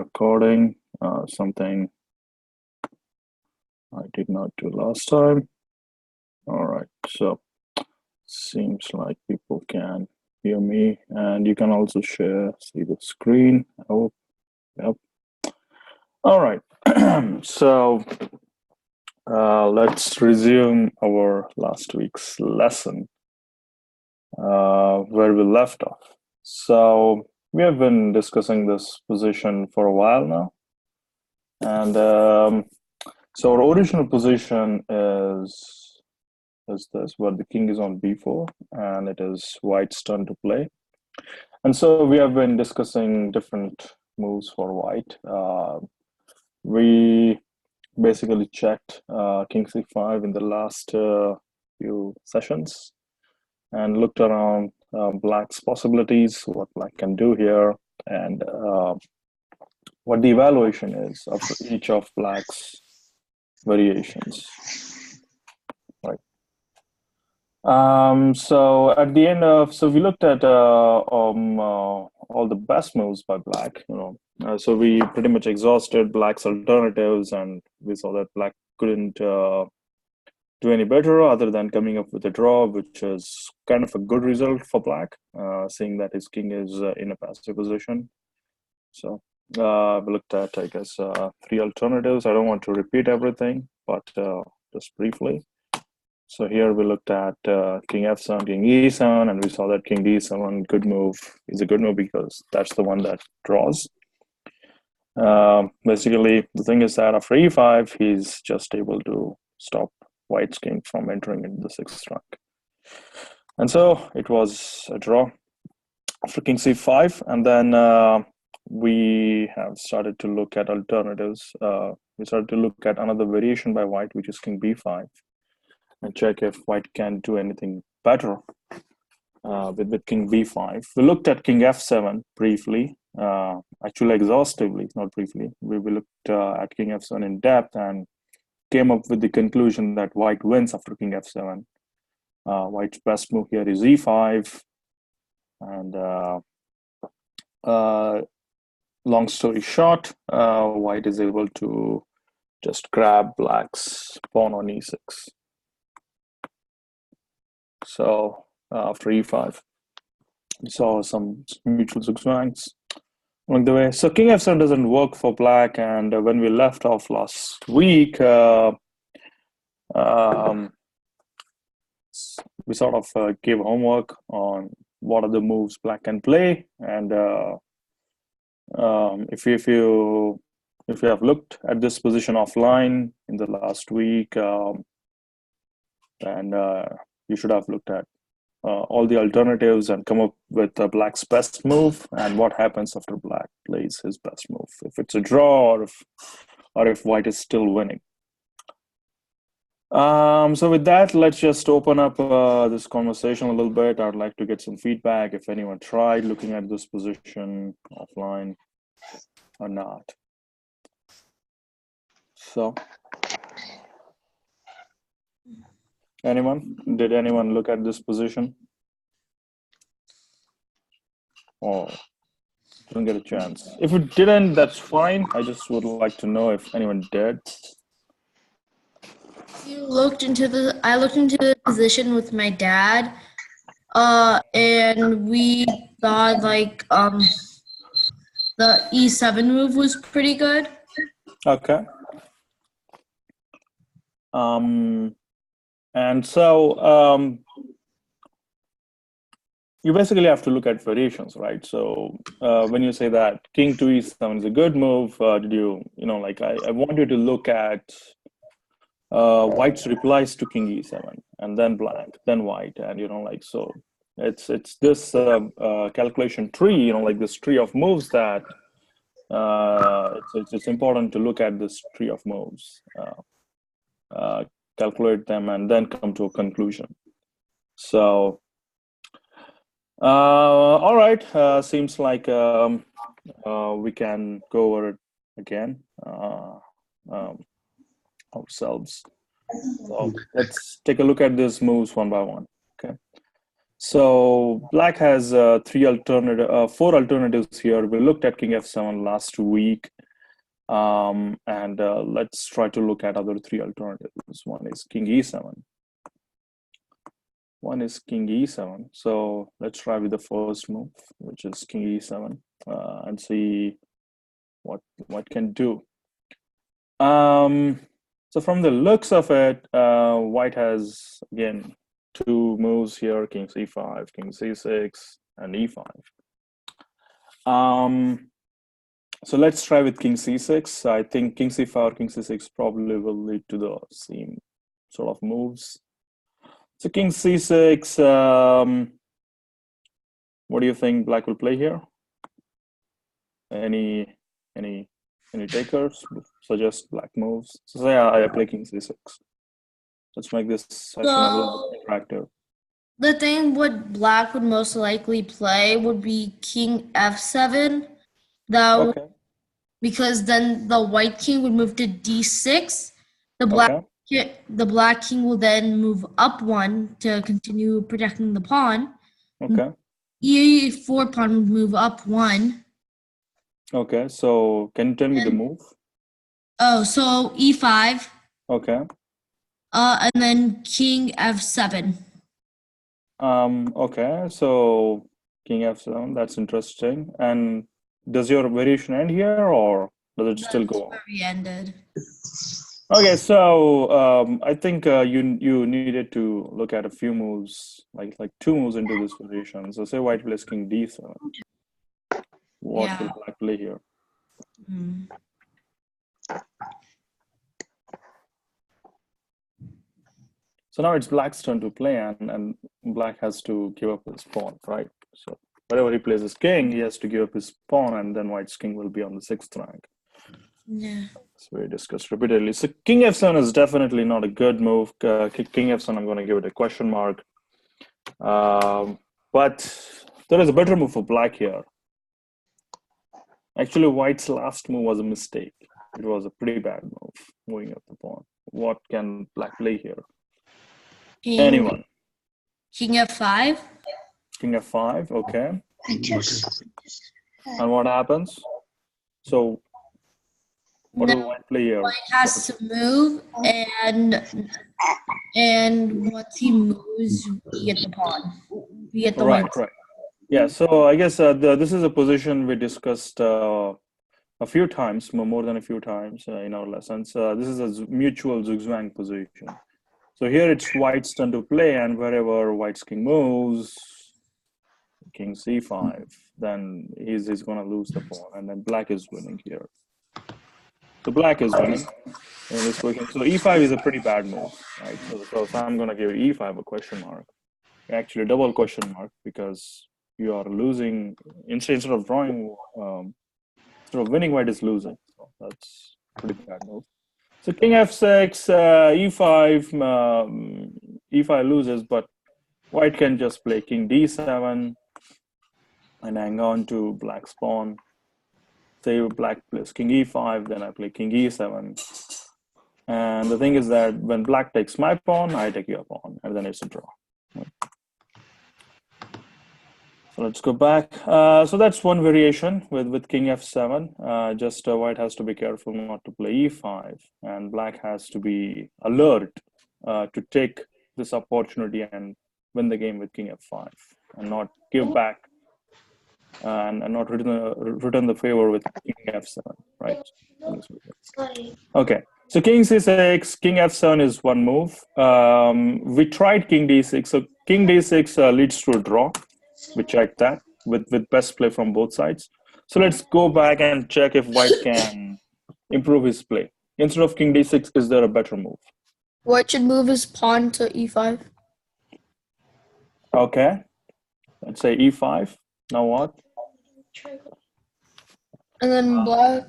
recording, something I did not do last time. All right, so seems like people can hear me, and you can also see the screen. Oh, yep. All right, so let's resume our last week's lesson where we left off. So we have been discussing this position for a while now, and so our original position is this, where the king is on b4 and it is white's turn to play. And so we have been discussing different moves for white. We basically checked king c5 in the last few sessions and looked around black's possibilities, what black can do here, and what the evaluation is of each of black's variations. Right. So at the end of, so we looked at all the best moves by black, so we pretty much exhausted black's alternatives, and we saw that black couldn't do any better other than coming up with a draw, which is kind of a good result for black, seeing that his king is in a passive position. So we looked at, I guess, 3 alternatives. I don't want to repeat everything, but just briefly. So here we looked at king f7, king e7, and we saw that king d7, good move, is a good move because that's the one that draws. Basically, the thing is that after e5, he's just able to stop white's king from entering into the 6th rank. And so it was a draw after king c5, and then we have started to look at alternatives. We started to look at another variation by white, which is king b5, and check if white can do anything better with king b5. We looked at king f7 briefly, actually exhaustively, not briefly. We looked at king f7 in depth and came up with the conclusion that white wins after king f7. White's best move here is e5, and long story short, white is able to just grab black's pawn on e6. So after e5, we saw some mutual zigzags along the way. So king f7 doesn't work for black, and when we left off last week, we sort of gave homework on what are the moves black can play, and if you have looked at this position offline in the last week, then you should have looked at all the alternatives and come up with black's best move and what happens after black plays his best move, if it's a draw or if white is still winning. So with that, let's just open up this conversation a little bit. I'd like to get some feedback if anyone tried looking at this position offline or not. So did anyone look at this position? Oh, didn't get a chance. If you didn't, that's fine. I just would like to know if anyone did. I looked into the position with my dad, and we thought like the e7 move was pretty good. Okay. And so you basically have to look at variations, right? So when you say that king to e7 is a good move, did you like I want you to look at white's replies to king e7, and then black, then white, and so it's this calculation tree, like this tree of moves that it's important to look at this tree of moves, calculate them, and then come to a conclusion. So all right, seems like we can go over it again ourselves. So let's take a look at these moves one by one. Okay. So black has four alternatives here. We looked at king f7 last week, and let's try to look at other three alternatives. One is king e7. One is king e7. So let's try with the first move, which is king e7, and see what can do. So from the looks of it, white has again two moves here: king c5, king c6, and e5. So let's try with king c6. I think king c5 or king c6 probably will lead to the same sort of moves. So king c6, what do you think black will play here? Any takers? Suggest black moves. So say I play king c6. Let's make this session a little bit interactive. The thing what black would most likely play would be king f7. Okay. Because then the white king would move to d6. The black king will then move up one to continue protecting the pawn. Okay. e4 pawn would move up one. Okay, so can you tell me the move? Oh, so e5. Okay. And then king f7. Okay, so king f7, that's interesting. And does your variation end here, or does it still go on? Where we ended. Okay, so I think you needed to look at a few moves, like two moves into this variation. So say white plays king d7. What will black play here? So now it's black's turn to play, and black has to give up his pawn, right? So whenever he plays his king, he has to give up his pawn, and then white's king will be on the 6th rank. Yeah. So we discussed repeatedly. So king f7 is definitely not a good move. King f7, I'm going to give it a question mark. But there is a better move for black here. Actually, white's last move was a mistake. It was a pretty bad move, moving up the pawn. What can black play here? Anyone? King f5. King f5, okay. And what happens? So what will white play here? White has to move, and once he moves, we get the pawn. We get the right. Yeah, so I guess this is a position we discussed a few times, more than a few times in our lessons. This is a mutual zugzwang position. So here it's white's turn to play, and wherever white's king moves, king c5, then he's going to lose the pawn, and then black is winning here. So black is winning in this position. So e5 is a pretty bad move, right? So I'm going to give e5 a question mark. Actually, double question mark, because you are losing instead of drawing, instead of winning, white is losing. So that's a pretty bad move. So king f6, e5, e5 loses, but white can just play king d7 and hang on to black's pawn. Say black plays king e5, then I play king e7. And the thing is that when black takes my pawn, I take your pawn, and then it's a draw. So let's go back. So that's one variation with king f7. Just white has to be careful not to play e5, and black has to be alert to take this opportunity and win the game with king f5, and not give back and not return the favor with king f7, right? Okay. So king c6, king f7 is one move. We tried king d6. So king d6 leads to a draw. We checked that with best play from both sides. So let's go back and check if white can improve his play. Instead of king d6, is there a better move? White should move his pawn to e5. Okay. Let's say e5. Now what? And then black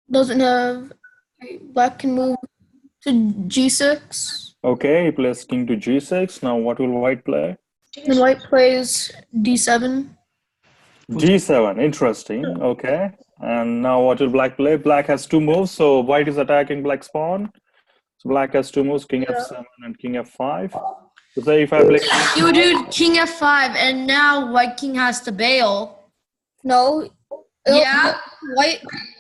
doesn't have... Black can move to g6. Okay, he plays king to g6. Now what will white play? Then white plays d7. g7, interesting. Okay. And now what will black play? Black has two moves, so white is attacking black's pawn. So black has two moves, king f7 and king f5. So say if I play You would do king f5, and now white king has to bail. No. Yeah.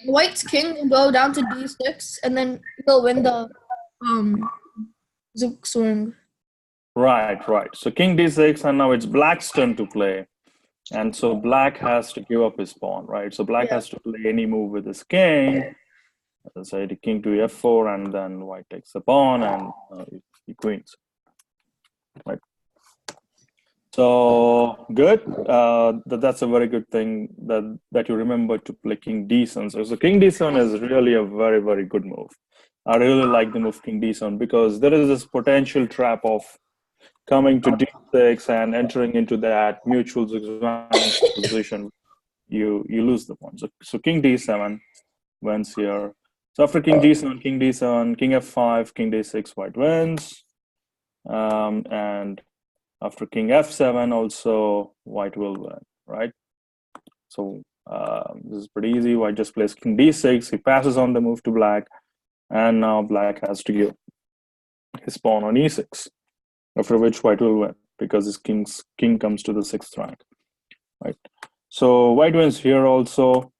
White's king will go down to d6, and then he'll win the zook swing. right. So king d6, and now it's black's turn to play. And so black has to give up his pawn, right? So black has to play any move with his king. Let's say the king to f4, and then white takes the pawn, and he queens, right? So good. That's a very good thing that you remember to play king d7. So king d7 is really a very, very good move. I really like the move king d7 because there is this potential trap of coming to d6 and entering into that mutual position. You lose the pawn. So king d7 wins here. So after king g7, king d7, king f5, king d6, white wins. And after king f7, also white will win, right? So this is pretty easy. White just plays king d6. He passes on the move to black, and now black has to give his pawn on e6. After which white will win because his king comes to the 6th rank, right? So white wins here also,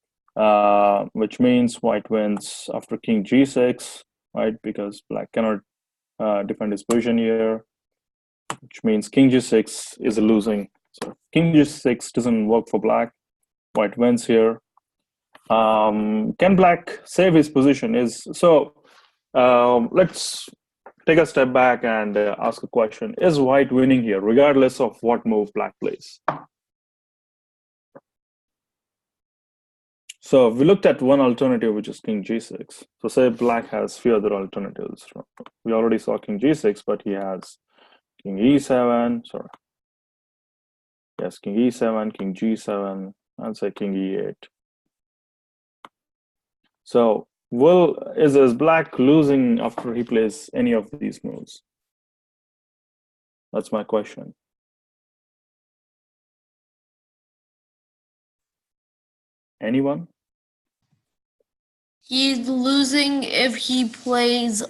which means white wins after king g6, right? Because black cannot defend his position here, which means king g6 is a losing. So king g6 doesn't work for black. White wins here. Can black save his position? Let's take a step back and ask a question. Is white winning here, regardless of what move black plays? So we looked at one alternative, which is king g6. So say black has few other alternatives. We already saw king g6, but he has king e7, sorry. Yes, king e7, king g7, and say king e8. So is black losing after he plays any of these moves? That's my question. Anyone? He's losing if he plays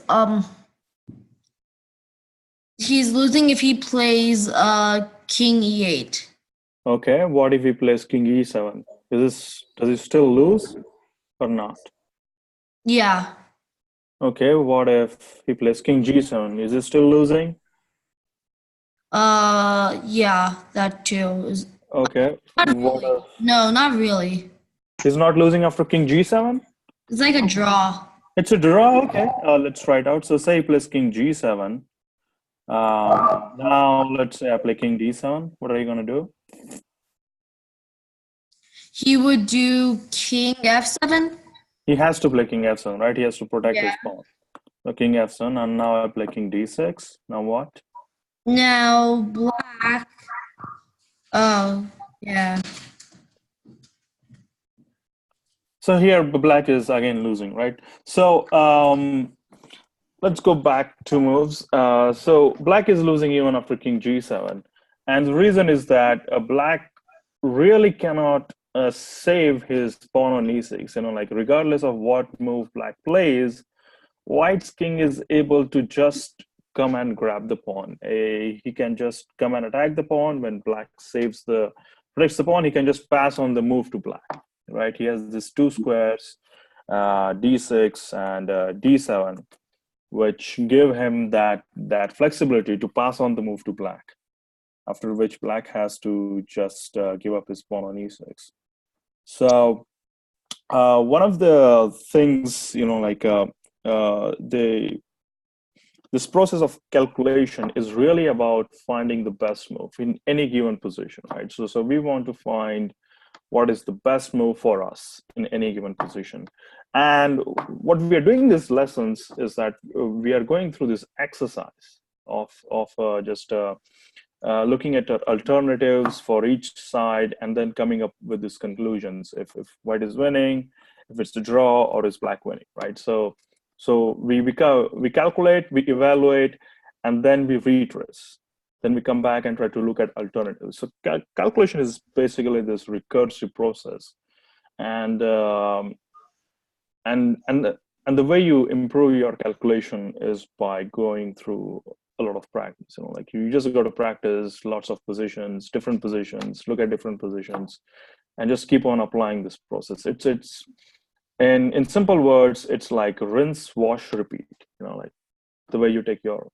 he's losing if he plays king e8. Okay, what if he plays king e7? Does he still lose or not? Yeah. Okay, what if he plays king g7? Is he still losing? Yeah, that too. Okay. What if No, not really. he's not losing after king g7? It's like a draw. It's a draw. Okay, let's try it out. So say he plays king g7. Now let's say I play king d7. What are you gonna do? He would do king f7. He has to play king f7, right? He has to protect his pawn. So king f7, and now I play king d6. Now what? Now black. Oh, yeah. So here black is again losing, right? So let's go back 2 moves. So black is losing even after king g7. And the reason is that black really cannot save his pawn on e6. Like regardless of what move black plays, white's king is able to just come and grab the pawn. He can just come and attack the pawn. When black protects the pawn, he can just pass on the move to black, right? He has these 2 squares, d6 and d7, which give him that flexibility to pass on the move to black, after which black has to just give up his pawn on e6. So one of the things, this process of calculation is really about finding the best move in any given position, right? So we want to find what is the best move for us in any given position. And what we are doing in these lessons is that we are going through this exercise of just looking at alternatives for each side and then coming up with these conclusions. If white is winning, if it's the draw, or is black winning, right? So we calculate, we evaluate, and then we retrace. Then we come back and try to look at alternatives. So calculation is basically this recursive process, and the way you improve your calculation is by going through a lot of practice. Like you just got to practice lots of positions, different positions, look at different positions, and just keep on applying this process. It's and in simple words, it's like rinse, wash, repeat. Like the way you take your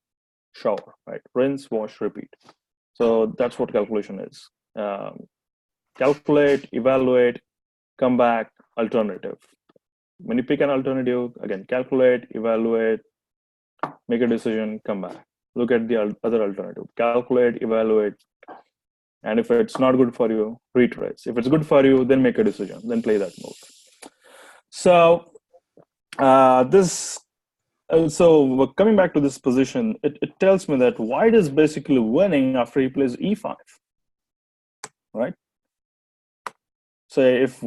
shower, right? Rinse, wash, repeat. So that's what calculation is. Calculate, evaluate, come back, alternative. When you pick an alternative, again, calculate, evaluate, make a decision, come back. Look at the other alternative. Calculate, evaluate, and if it's not good for you, retrace. If it's good for you, then make a decision, then play that move. So so coming back to this position, it tells me that white is basically winning after he plays e5, right? So if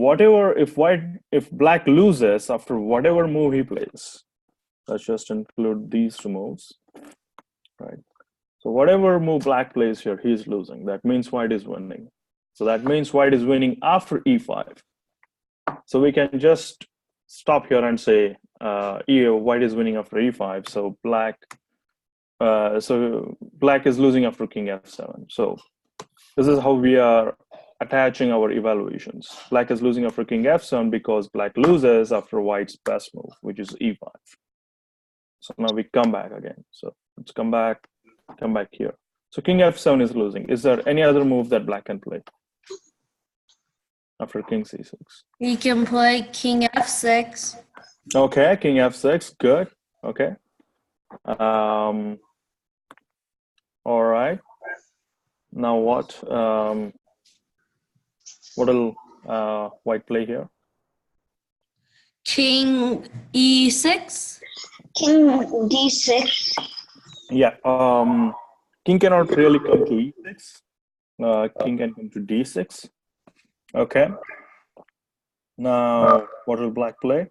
black loses after whatever move he plays, let's just include these two moves, right? So whatever move black plays here, he's losing. That means white is winning. So that means white is winning after e5. So we can just stop here and say white is winning after e5. So black is losing after king f7. So this is how we are attaching our evaluations. Black is losing after king f7 because black loses after white's best move, which is e5. So now we come back again. So let's come back here. So king f7 is losing. Is there any other move that black can play after king c6? He can play king f6. Okay, king f6, good. Okay. All right. Now what? What will white play here? King e6. King d6. Yeah. King cannot really come to e6. King can come to d6. Okay. Now, what will black play?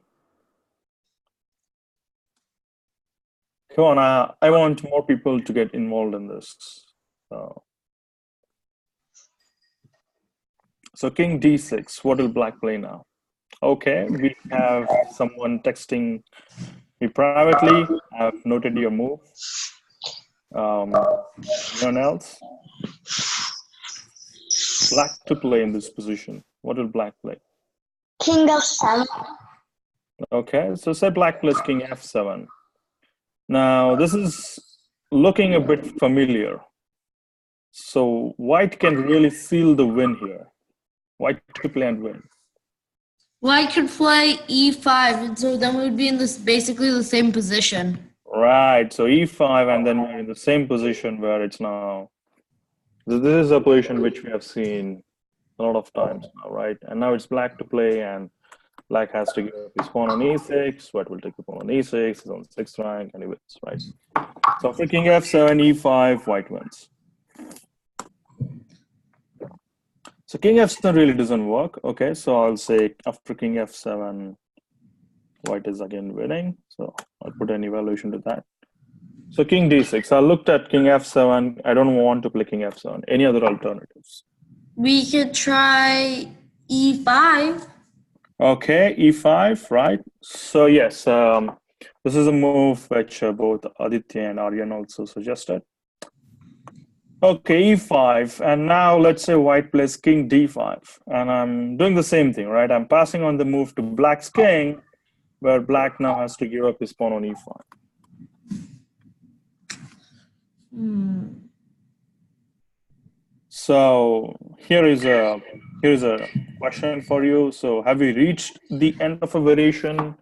Come on, I want more people to get involved in this. So king d6, what will black play now? Okay, we have someone texting me privately. I've noted your move. Anyone else? Black to play in this position. What will black play? King f7. Okay, so say black plays king f7. Now, this is looking a bit familiar. So white can really seal the win here. White to play and win. White could play e5, and so then we would be in this basically the same position. Right, so e5, and then we're in the same position where it's now. This is a position which we have seen a lot of times now, right? And now it's black to play, and black has to give up his pawn on e6. White will take the pawn on e6. He's on 6th rank, and he wins, right? So after king f7, e5, white wins. So king f7 really doesn't work. Okay, so I'll say after king f7, white is again winning. So I'll put an evaluation to that. So king d6. I looked at king f7. I don't want to play king f7. Any other alternatives? We could try e5. Okay, e5, right? So yes, this is a move which both Aditya and Aryan also suggested. Okay, e5, and now let's say white plays king d5, and I'm doing the same thing, right? I'm passing on the move to black's king, where black now has to give up his pawn on e5. So here is a question for you. So have we reached the end of a variation?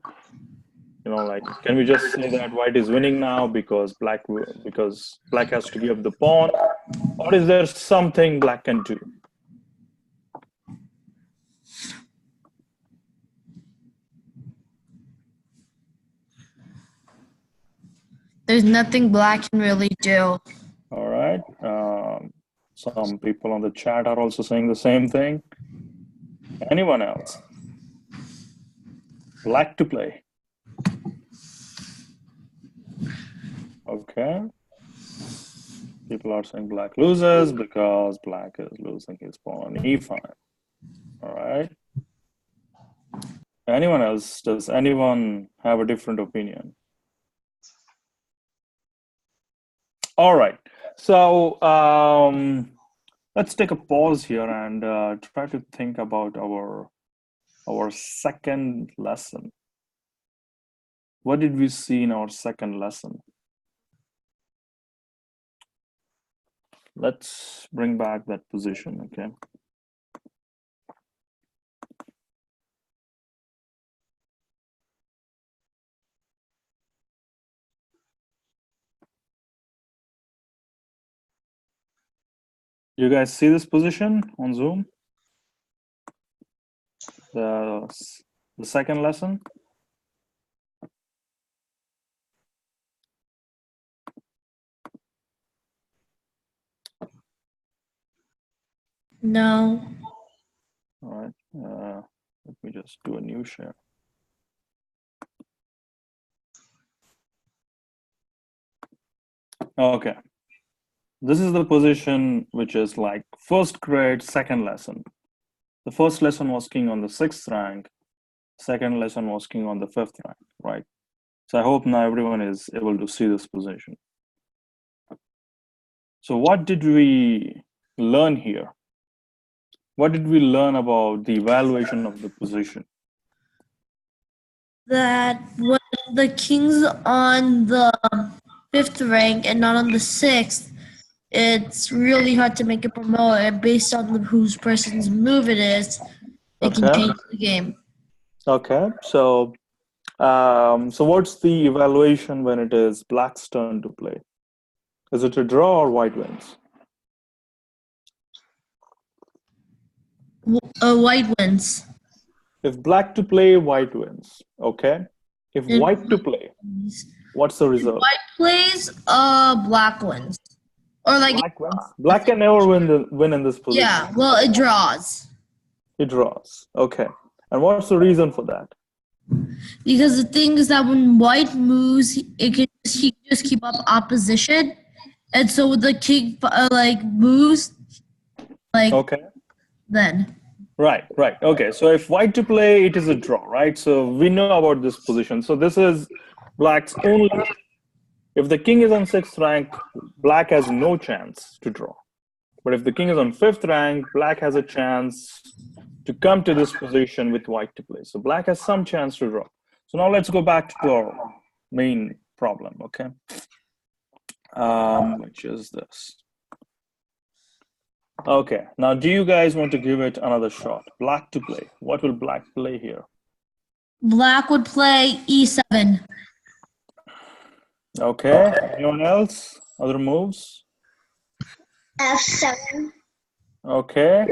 Like, can we just say that white is winning now because black has to give up the pawn, or is there something black can do? There's nothing black can really do. All right. Some people on the chat are also saying the same thing. Anyone else? Black to play. Okay. People are saying black loses because black is losing his pawn on e5. All right. Anyone else? Does anyone have a different opinion? All right. So let's take a pause here and try to think about our second lesson. What did we see in our second lesson? Let's bring back that position, okay? You guys see this position on Zoom? The second lesson? No. All right. Let me just do a new share. Okay. This is the position which is like first grade, second lesson. The first lesson was king on the 6th rank. Second lesson was king on the 5th rank, right? So I hope now everyone is able to see this position. So what did we learn here? What did we learn about the evaluation of the position? That when the king's on the 5th rank and not on the 6th, it's really hard to make a promote, and based on whose person's move it is, it can Okay. change the game. Okay. So what's the evaluation when it is black's turn to play? Is it a draw or white wins? White wins. If black to play, white wins. Okay. If white to play, what's the result? White plays, black wins. Or like Black wins. Black can never win in this position. yeah, well, it draws. It draws. Okay. And what's the reason for that? Because the thing is that when white moves, he can just keep up opposition, and so the king like moves, like Okay. then. Right. Okay. So if white to play, it is a draw, right? So we know about this position. So this is black's only. If the king is on 6th rank, black has no chance to draw. But if the king is on 5th rank, black has a chance to come to this position with white to play. So black has some chance to draw. So now let's go back to our main problem, okay? Which is this. Okay, now do you guys want to give it another shot? Black to play. What will black play here? Black would play e7. Okay, anyone else? Other moves? F7. Okay,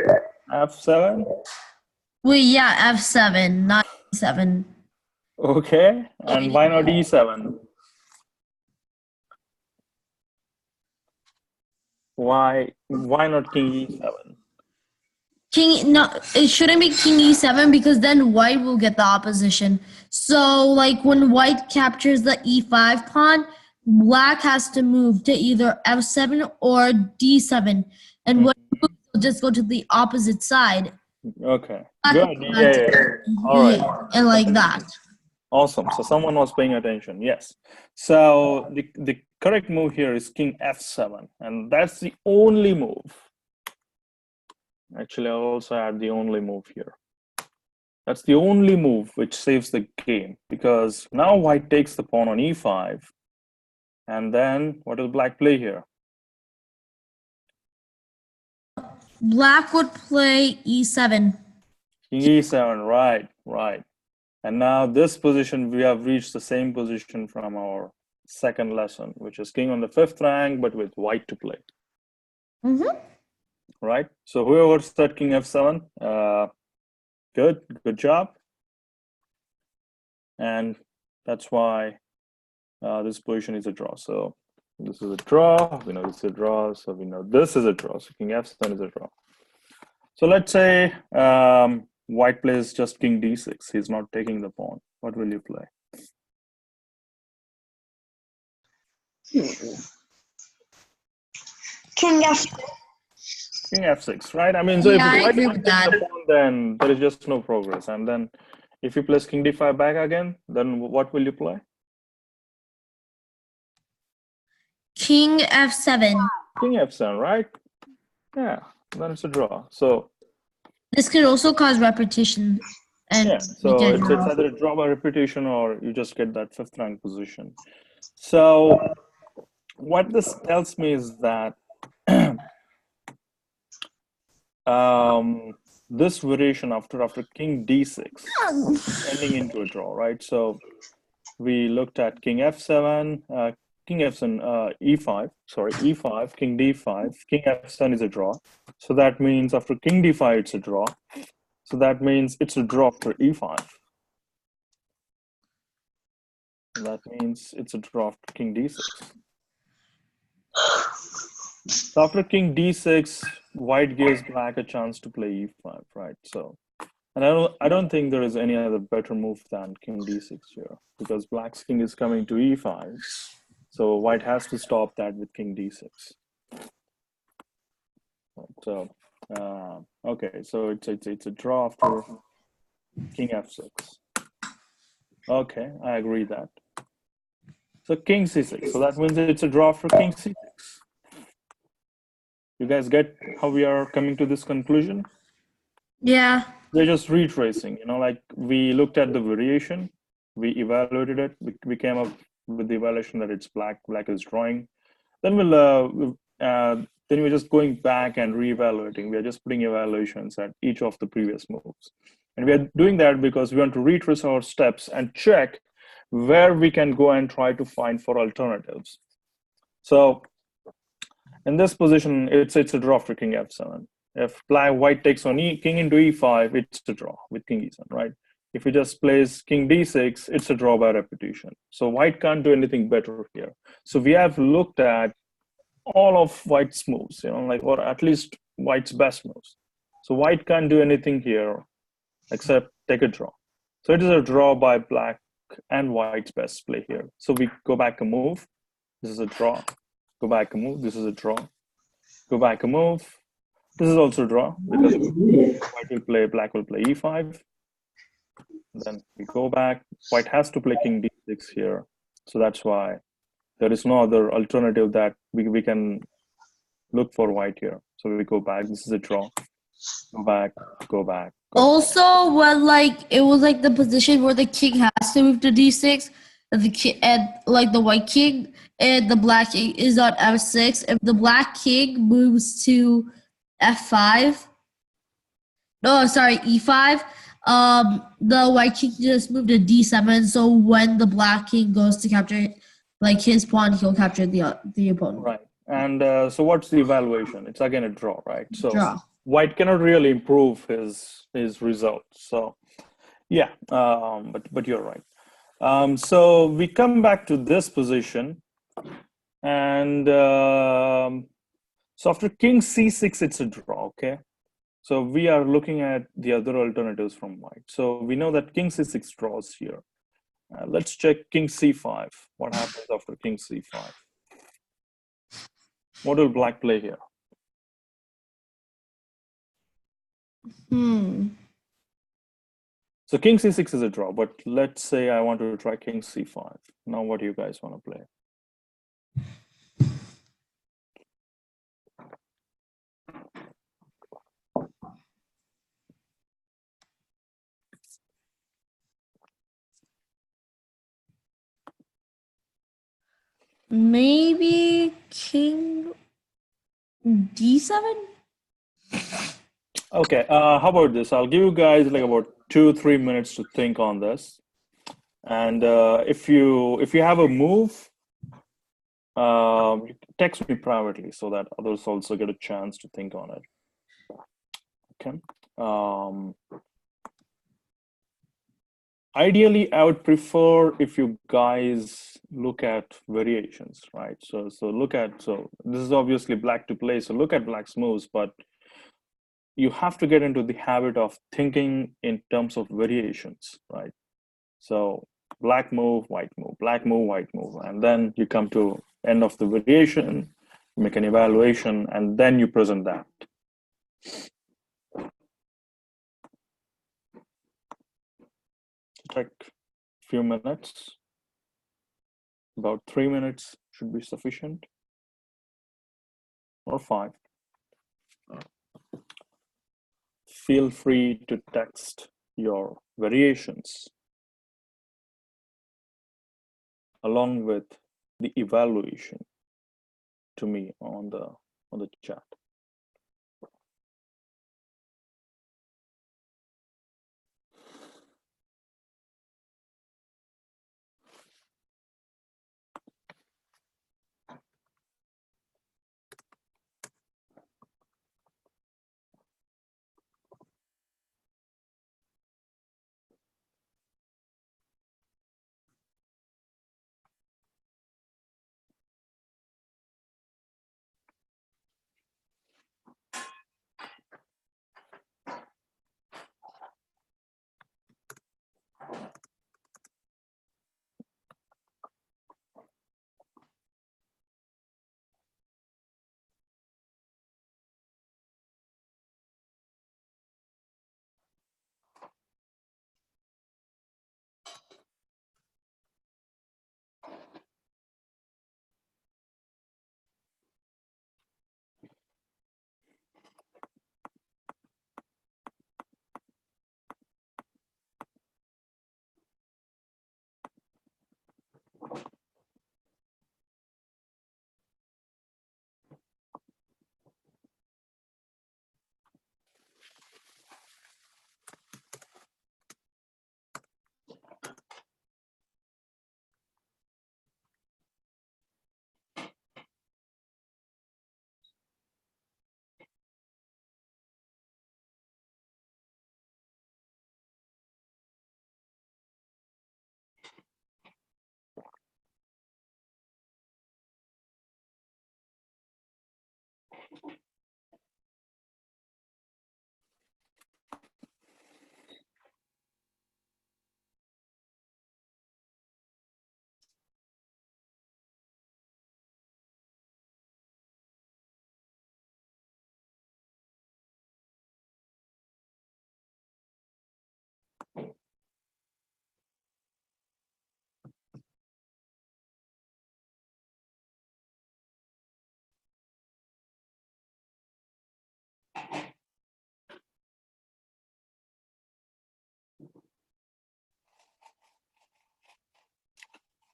f7. Well, yeah, f7, not e7. Okay, and why not e7? Why not king e7? No, it shouldn't be king e7 because then white will get the opposition. So, like when white captures the e5 pawn, black has to move to either f7 or d7, and when it moves, will just go to the opposite side. Okay, good. Yeah. All right. And like that. Awesome. So someone was paying attention. Yes. So the correct move here is king f7, and that's the only move. Actually, I'll also add the only move here. That's the only move which saves the game, because now white takes the pawn on e5, and then what will black play here? Black would play e7. King e7, right. And now this position, we have reached the same position from our second lesson, which is king on the 5th rank, but with white to play. Right? So whoever said king f7, good job. And that's why this position is a draw. So this is a draw, we know this is a draw, so we know this is a draw. So king f7 is a draw. So let's say white plays just king d6. He's not taking the pawn. What will you play? King F6. King f6, right? I mean, so Yeah, if I white agree doesn't with take that. the pawn, then there is just no progress. And then if you place king d5 back again, then what will you play? King F7. King F7, right? Yeah, then it's a draw. So This could also cause repetition and yeah, make so it a it's draw. either a draw by repetition or you just get that 5th rank position. So what this tells me is that this variation after King D6 ending into a draw, right? So we looked at King F7, King F7, E5, sorry, E5, King D5, King F7 is a draw. So that means after King D5, it's a draw. So that means it's a draw after E5. That means it's a draw after King D6. So after King D6, White gives Black a chance to play E5, right? So, and I don't think there is any other better move than King D6 here because Black's King is coming to E5. So White has to stop that with King D6. So okay, so it's a draw after King F6. Okay, I agree that. So King C6. So that means it's a draw for King C6. You guys get how we are coming to this conclusion? Yeah. We're just retracing, like we looked at the variation, we evaluated it, we came up with the evaluation that it's black is drawing. Then then we're just going back and re-evaluating. We are just putting evaluations at each of the previous moves. And we are doing that because we want to retrace our steps and check where we can go and try to find for alternatives. So in this position, it's a draw for King F7. If White takes on King into E5, it's a draw with King E7, right? If he just plays King D6, it's a draw by repetition. So White can't do anything better here. So we have looked at all of White's moves, or at least White's best moves. So White can't do anything here except take a draw. So it is a draw by Black and White's best play here. So we go back a move. This is a draw. Go back a move. This is a draw. Go back a move. This is also a draw because White will play, Black will play E5. Then we go back. White has to play King D6 here. So that's why there is no other alternative that we can look for White here. So we go back. This is a draw. Go back, go back. Also, when it was the position where the king has to move to D6, and the white king and the black king is on F6. If the black king moves to F5, no, sorry, E5, the white king just moved to D7. So when the black king goes to capture his pawn, he'll capture the opponent. Right. And so what's the evaluation? It's again a draw, right? So Draw. White cannot really improve his results. So yeah, but you're right. So we come back to this position, and so after King C6, it's a draw. Okay. So we are looking at the other alternatives from White. So we know that King C6 draws here. Let's check King C5. What happens after King C5? What will Black play here? So King C6 is a draw, but let's say I want to try King C5. Now what do you guys want to play? Maybe King D7? Okay, how about this? I'll give you guys about 2-3 minutes to think on this. And if you have a move, text me privately so that others also get a chance to think on it. Okay. Ideally, I would prefer if you guys look at variations, right? So this is obviously Black to play, so look at Black's moves, but you have to get into the habit of thinking in terms of variations, right? So Black move, White move, Black move, White move, and then you come to end of the variation, make an evaluation, and then you present that. Take a few minutes, about 3 minutes should be sufficient. or 5, feel free to text your variations along with the evaluation to me on the chat.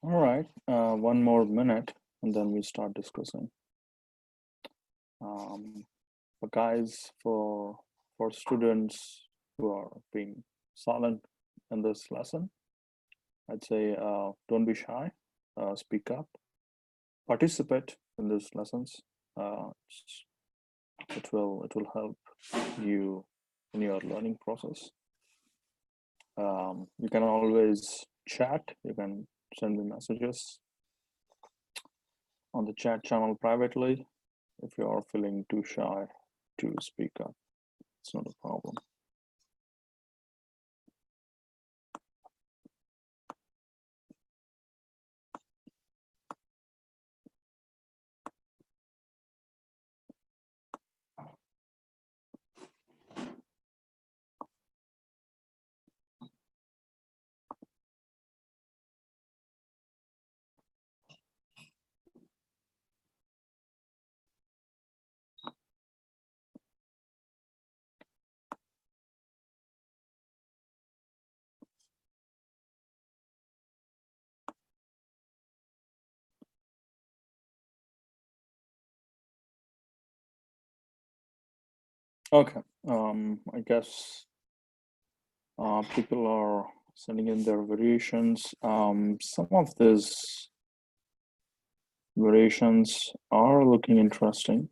All right, one more minute and then we start discussing. But guys, for students who are being silent in this lesson, I'd say don't be shy, speak up, participate in these lessons. It will help you in your learning process. You can always chat, you can send me messages on the chat channel privately if you are feeling too shy to speak up. It's not a problem. Okay, I guess people are sending in their variations. Some of these variations are looking interesting.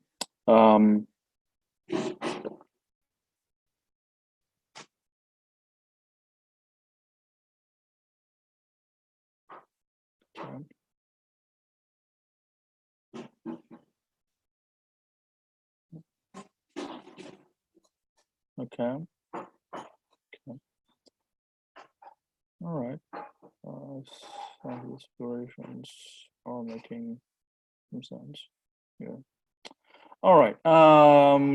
Okay. Okay. All right. Some of these variations are making some sense. Yeah. All right.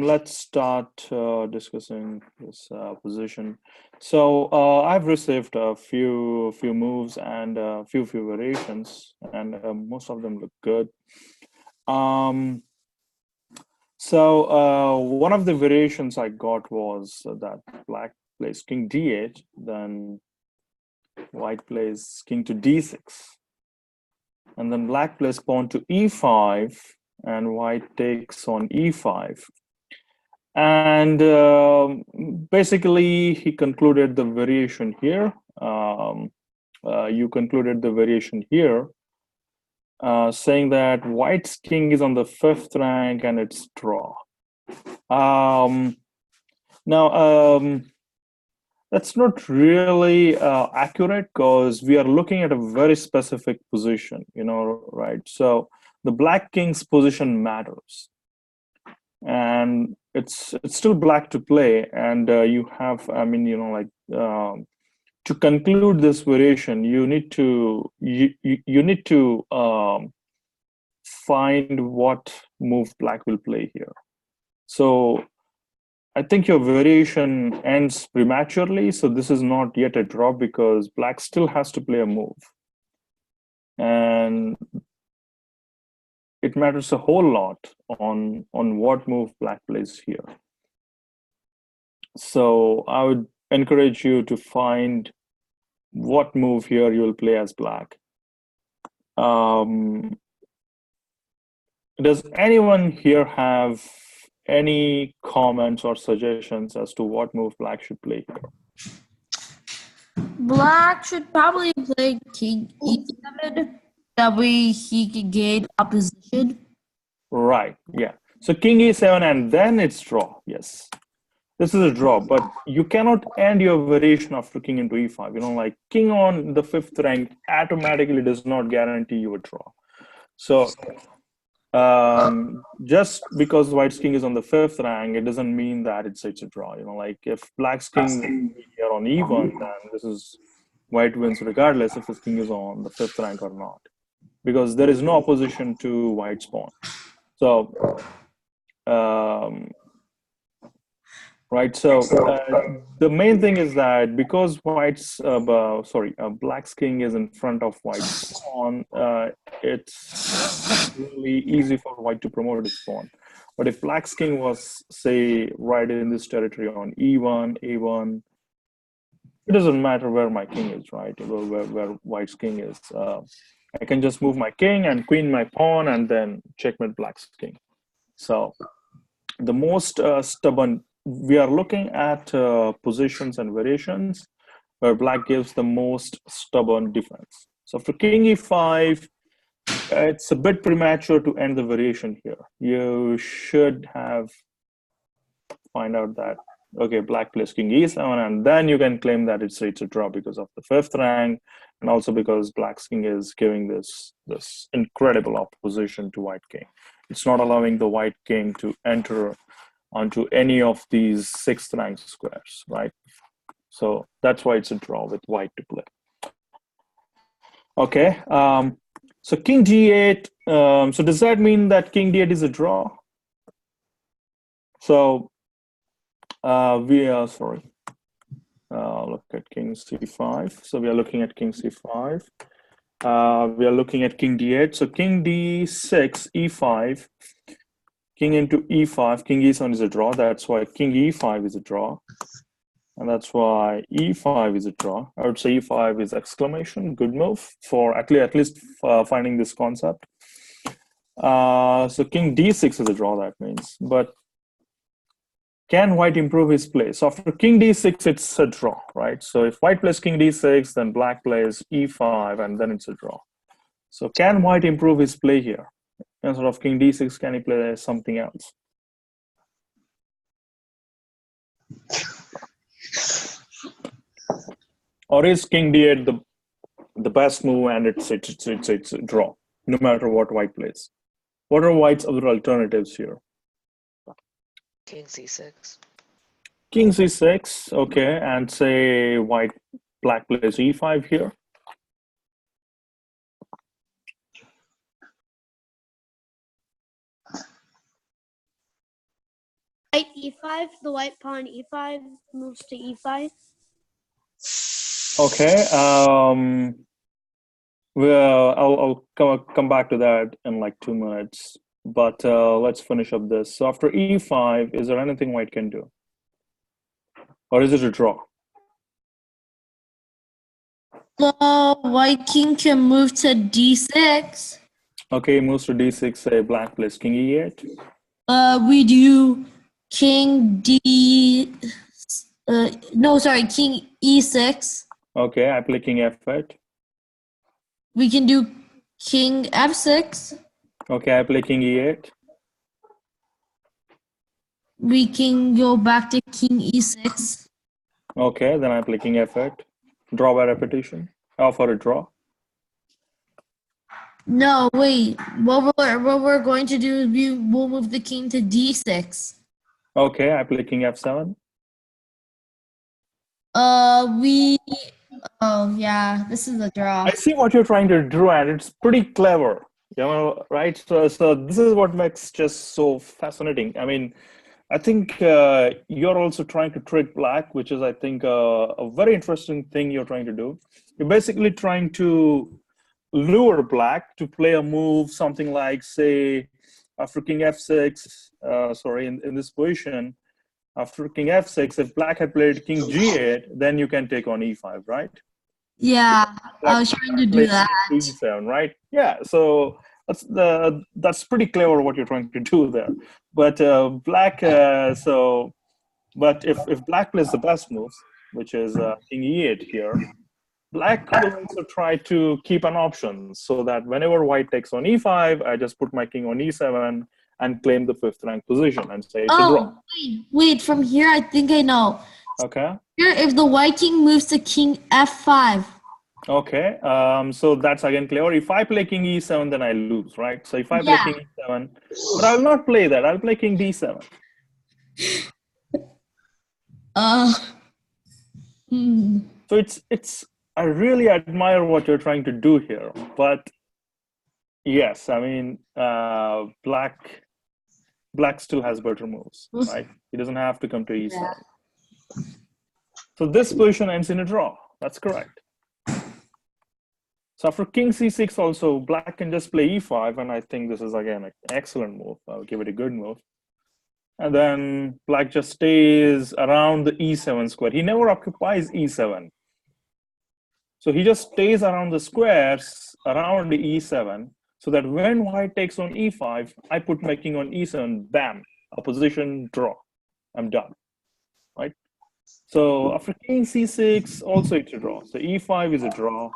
Let's start discussing this position. So I've received a few moves and a few variations, and most of them look good. So one of the variations I got was that black plays king d8, then white plays king to d6, and then black plays pawn to e5, and white takes on e5. And basically, he concluded the variation here. You concluded the variation here, saying that white's king is on the 5th rank and it's draw. Now, that's not really accurate because we are looking at a very specific position, right? So the black king's position matters. And it's still black to play, and you have, to conclude this variation, you need to find what move black will play here. So I think your variation ends prematurely, so this is not yet a draw because black still has to play a move. And it matters a whole lot on what move black plays here. So I would encourage you to find what move here you will play as black. Does anyone here have any comments or suggestions as to what move black should play here? Black should probably play king e7. That way he can gain opposition. Right, yeah. So king e7 and then it's draw, yes. This is a draw, but you cannot end your variation after king into e5. Like king on the 5th rank automatically does not guarantee you a draw. So just because white's king is on the 5th rank, it doesn't mean that it's a draw. Like if black's king is here on e1, then this is white wins regardless if his king is on the 5th rank or not, because there is no opposition to white's pawn. So right, so the main thing is that because white's black's king is in front of white's pawn, it's really easy for white to promote his pawn. But if black's king was, say, right in this territory on e1, a1, it doesn't matter where my king is, right? Where white's king is. I can just move my king and queen my pawn and then checkmate black's king. So the most stubborn, we are looking at positions and variations where black gives the most stubborn defense. So for king e5, it's a bit premature to end the variation here. You should have find out that, okay, black plays king e7, and then you can claim that it's a draw because of the 5th rank, and also because black's king is giving this incredible opposition to white king. It's not allowing the white king to enter onto any of these 6th rank squares, right? So that's why it's a draw with white to play. Okay, so king d8, so does that mean that king d8 is a draw? So look at king c5. So we are looking at king c5. We are looking at king d8. So king d6, e5, king into e5, king e7 is a draw. That's why king e5 is a draw. And that's why e5 is a draw. I would say e5 is exclamation, good move for at least finding this concept. So king d6 is a draw, that means. But can white improve his play? So after king d6, it's a draw, right? So if white plays king d6, then black plays e5, and then it's a draw. So can white improve his play here? Instead of king d6, can he play something else? Or is king d8 the best move and it's a draw, no matter what white plays? What are white's other alternatives here? King c6. King c6, okay, and say black plays e5 here. White e5, the white pawn e5 moves to e5. Okay, well, I'll come back to that in like 2 minutes. But let's finish up this. So after e5, is there anything white can do? Or is it a draw? So white king can move to d6. Okay, moves to d6, say black plays king e8. We do king d. No, sorry, king e6. Okay, I play king f8. We can do king f6. Okay, I play king e8. We can go back to king e6. Okay, then I play king f8. Draw by repetition. For a draw. No, wait. What we're going to do is we'll move the king to d6. Okay, I play king f7. Oh yeah, this is a draw. I see what you're trying to do, and it's pretty clever. Right? So this is what makes chess so fascinating. I mean, I think you're also trying to trick black, which is, I think, a very interesting thing you're trying to do. You're basically trying to lure black to play a move, something like, say, after king f6, in this position, after king f6, if black had played king g8, then you can take on e5, right? Yeah, I was trying to do that. e7, right? Yeah, so that's pretty clever what you're trying to do there. But black, but if black plays the best moves, which is king e8 here, black will also try to keep an option so that whenever white takes on e5, I just put my king on e7 and claim the 5th rank position and say it's a draw. Wait, from here I think I know. Okay. Here, if the white king moves to king f5. Okay, so that's again clever. If I play king e7, then I lose, right? So if I play king e7, but I'll not play that. I'll play king d7. So it's I really admire what you're trying to do here, but yes, I mean black still has better moves, right? He doesn't have to come to e7. Yeah. So this position ends in a draw. That's correct. So after king c6 also, black can just play e5, and I think this is again an excellent move. I'll give it a good move. And then black just stays around the e7 square. He never occupies e7. So he just stays around the squares around the e7, so that when white takes on e5, I put my king on e7, bam, a position, draw. I'm done, right? So after king c6, also it's a draw. So e5 is a draw.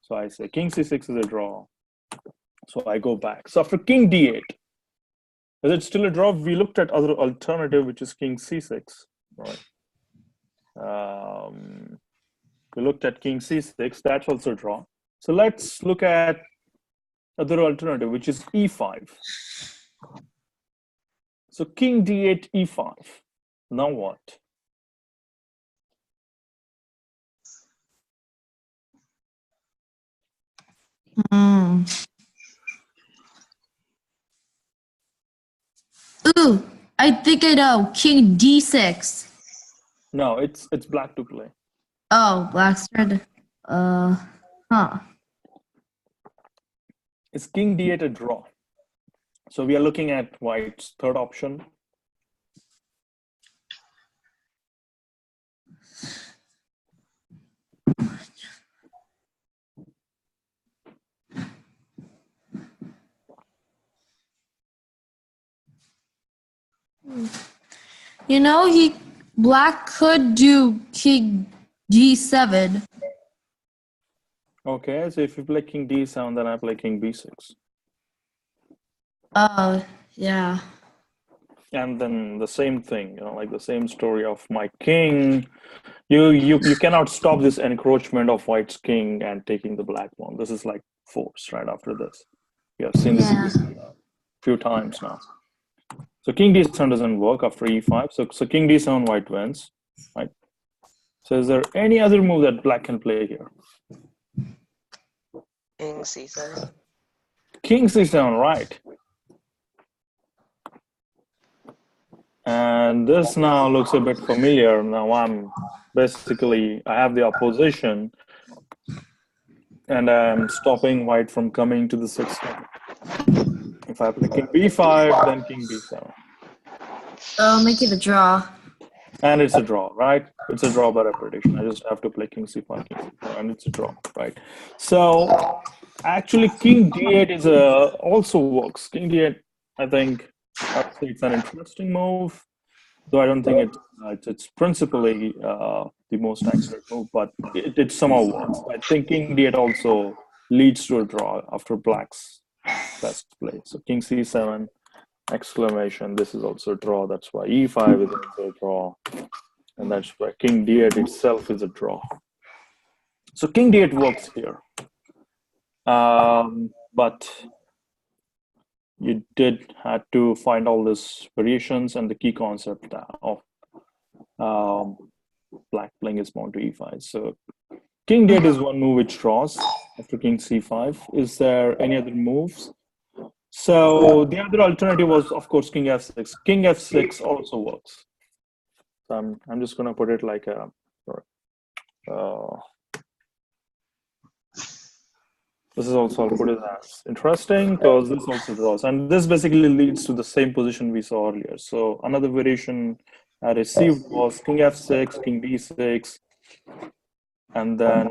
So I say king c6 is a draw. So I go back. So after king d8, is it still a draw? We looked at other alternative, which is king c6, right? We looked at king c6, that's also a draw. So let's look at other alternative, which is e5. So king d8, e5. Now what? Ooh, I think I know. King d6. No, it's black to play. Oh, black's red. It's king d8 a draw. So we are looking at white's third option. You know, black could do king g7. Okay, so if you play king d7, then I play king b6. Yeah. And then the same thing, like the same story of my king. You cannot stop this encroachment of white's king and taking the black one. This is like forced right after this. We have seen this a few times now. So king d7 doesn't work after e5. So king d7, white wins, right? So is there any other move that black can play here? King c7. King c7, right? And this now looks a bit familiar. Now I have the opposition, and I'm stopping white from coming to the 6th rank. If I play king b5, then king b7. Oh, make it a draw. And it's a draw, right? It's a draw by repetition. I just have to play king c5, king c4, and it's a draw, right? So actually, king d8 is also works. King d8, I think, I would say it's an interesting move, though I don't think it's principally the most accurate move, but it somehow works. I think king d8 also leads to a draw after black's best play. So king c7, exclamation, this is also a draw. That's why e5 is also a draw. And that's why king d8 itself is a draw. So king d8 works here. But you did have to find all these variations and the key concept of black playing his pawn to e5. So king d8 is one move which draws after king c5. Is there any other moves? So the other alternative was, of course, king f6. King f6 also works. So I'm just going to put it like a. This is also, I'll put it as interesting because this also draws. And this basically leads to the same position we saw earlier. So another variation I received was king f6, king d6, and then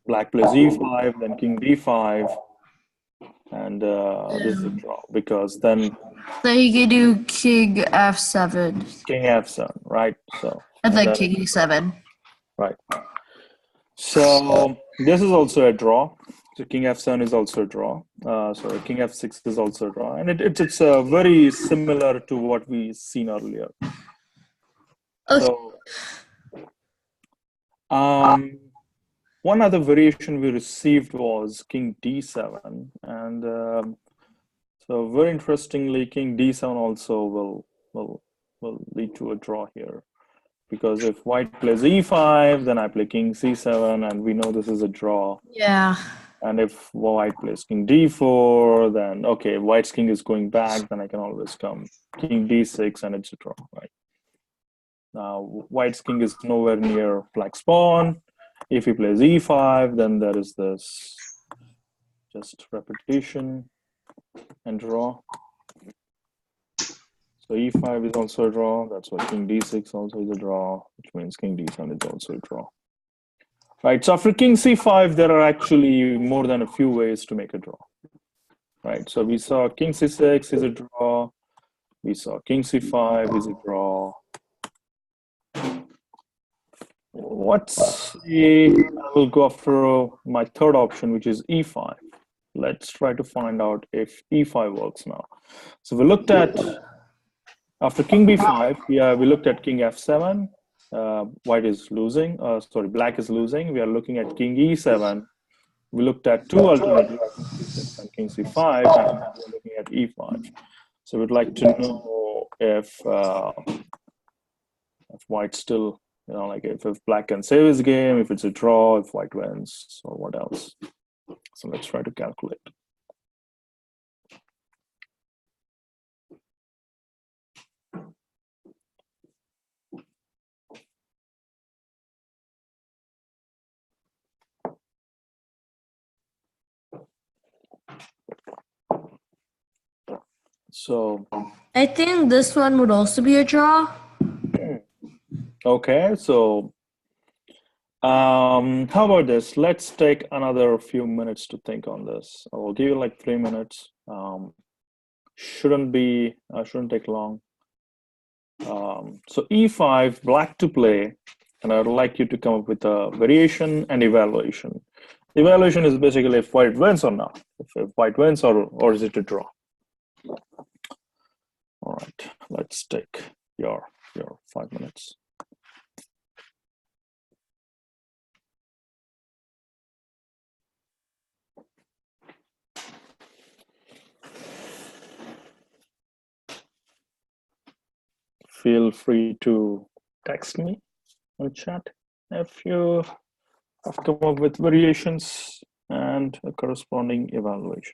black plays e5, then king d5, and this is a draw because then So you could do king f7. king f7, right? So I'd like king e7. right. So this is also a draw. So king f7 is also a draw. So king f6 is also a draw, and it's very similar to what we seen earlier. So one other variation we received was king d7, and so very interestingly, king d7 also will lead to a draw here. Because if white plays e5, then I play king c7, and we know this is a draw. Yeah. And if white plays king d4, then okay, white's king is going back, then I can always come king d6, and it's a draw, right? Now, white's king is nowhere near black's pawn. If he plays e5, then there is this just repetition and draw. So e5 is also a draw. That's why king d6 also is a draw, which means king d7 is also a draw. Right, so after king c5, there are actually more than a few ways to make a draw. Right, so we saw king c6 is a draw. We saw king c5 is a draw. I will go after my third option, which is e5. Let's try to find out if e5 works now. So we looked at, after king b5, we looked at king f7. White is losing, black is losing. We are looking at king e7. We looked at two alternatives, king c5, and we're looking at e5. So we'd like to know if white still, like if black can save his game, if it's a draw, if white wins, or what else. So let's try to calculate. So I think this one would also be a draw. okay, so how about this? Let's take another few minutes to think on this. I will give you like 3 minutes. Shouldn't take long. So e5, black to play, and I would like you to come up with a variation and evaluation. Evaluation is basically if white wins or not. If white wins or is it a draw? All right, let's take your 5 minutes. Feel free to text me on chat if you have come up with variations and a corresponding evaluation.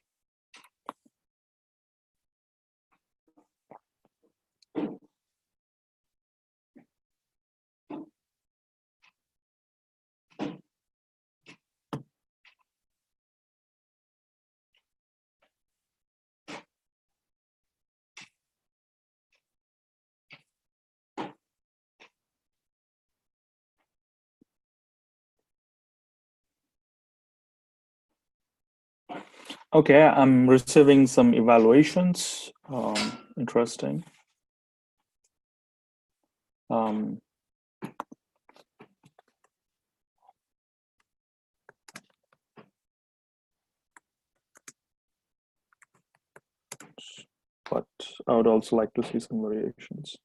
Okay, I'm receiving some evaluations. Interesting. But I would also like to see some variations.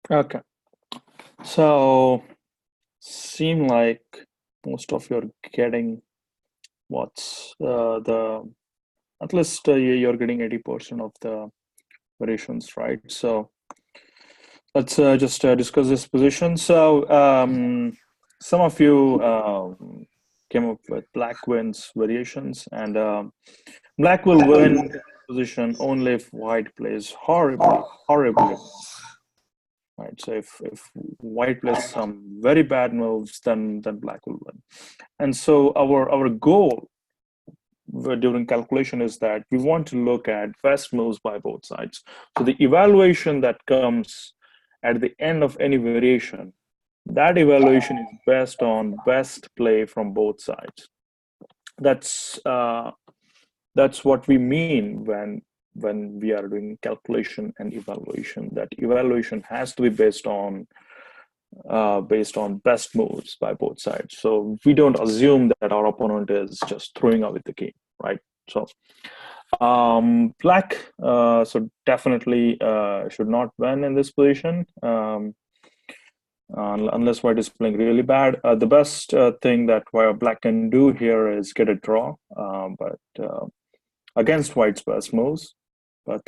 Okay, so seem like most of you are getting what's the, at least you're getting 80% of the variations, right? So let's just discuss this position. So some of you came up with black wins variations, and black will win this position only if white plays horribly. Right. So if white plays some very bad moves, then black will win. And so our goal during calculation is that we want to look at best moves by both sides. So the evaluation that comes at the end of any variation, that evaluation is based on best play from both sides. That's what we mean when we are doing calculation and evaluation. That evaluation has to be based on best moves by both sides. So we don't assume that our opponent is just throwing away the game, right? So black, so definitely should not win in this position unless white is playing really bad. The best thing that black can do here is get a draw, but against white's best moves. But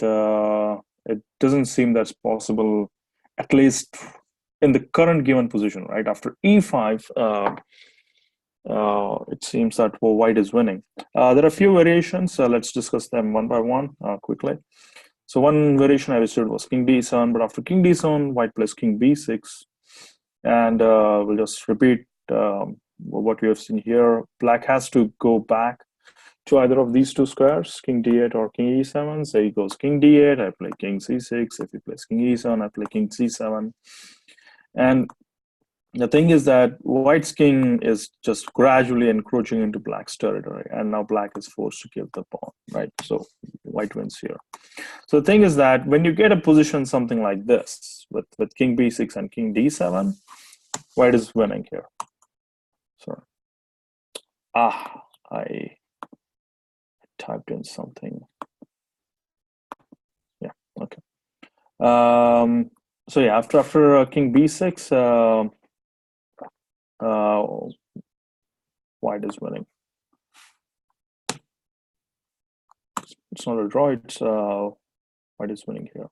it doesn't seem that's possible, at least in the current given position, right? After e5, it seems that white is winning. There are a few variations. Let's discuss them one by one quickly. So one variation I received was king d7, but after king d7, white plays king b6. And we'll just repeat what we have seen here. Black has to go back to either of these two squares, king d8 or king e7. So he goes king d8, I play king c6. If he plays king e7, I play king c7. And the thing is that white's king is just gradually encroaching into black's territory, and now black is forced to give the pawn, right? So white wins here. So the thing is that when you get a position something like this with king b6 and king d7, white is winning here. Sorry. I typed in something. Yeah, okay. So yeah, after king b6, white is winning. It's not a draw. It's white is winning here.